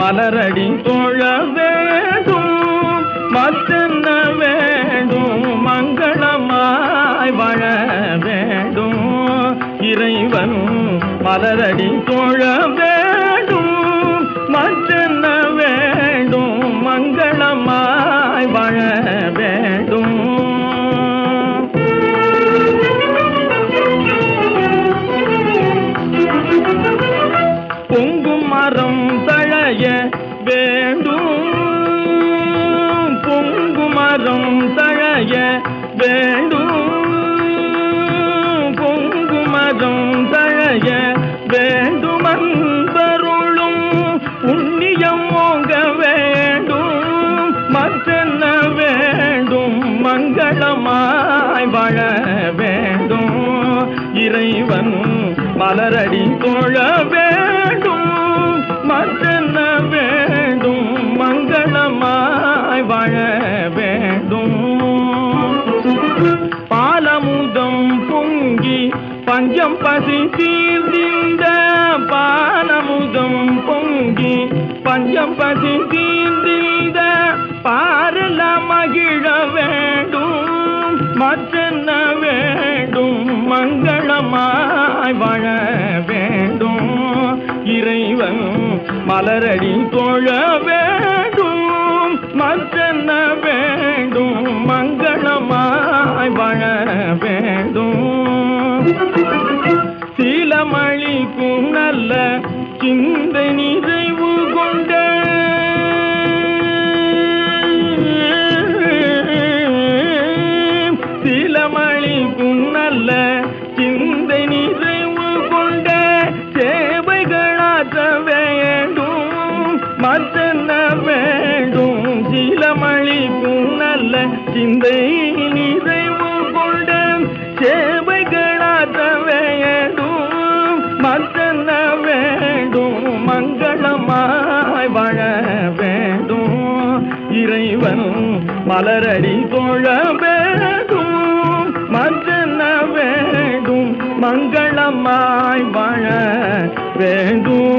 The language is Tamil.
மலரடி தோழ வேண்டும் மற்றென்ன வேண்டும் மங்களமாய் வாழ வேண்டும் இறைவன் மலரடி தோழ வேண்டும் மற்றென்ன வேண்டும் மங்களமாய் வாழ வேண்டும் பொங்கும் மரம் தழைய வேண்டும் பொங்கும் மரம் தழைய வேண்டும் பொங்கும் மரம் தழைய வேண்டும் அன்பருளும் புண்ணியம் ஓங்க வேண்டும் மற்றென்ன வேண்டும் மங்களமாய் வாழ வேண்டும் இறைவன் மலரடி தோழ வேண்டும் மற்றென்ன வேண்டும் மங்களமாய் வாழ வேண்டும் பாலமுதம் பொங்கி பஞ்சம் பசி தீர்ந்த பாலமுதம் பொங்கி பஞ்சம் பசி தீர்ந்த பாரல மகிழ வேண்டும் மற்றென்ன வேண்டும் மங்களமாய் வாழ வேண்டும் இறைவன் மலரடி தோழ வேண்டும் மற்றென்ன வேண்டும் மங்களமாய் வாழ வேண்டும் சீலமளிக்கும் நல்ல சிந்தை நிறைவு கொண்ட சீலமளிக்கும் நல்ல சிந்தை நிறைவு கொண்ட சேவைகளாற்ற வேண்டும் மற்றென்ன வேண்டும் சீலமளிக்கும் நல்ல சிந்தை நிறைவு கொண்ட சேவைகளாற்ற வேண்டும் மற்றென்ன வேண்டும் மங்களமாய் வாழ வேண்டும் இறைவன் மலரடி தோழ வேண்டும் மற்றென்ன வேண்டும் மங்களமாய் வாழ வேண்டும்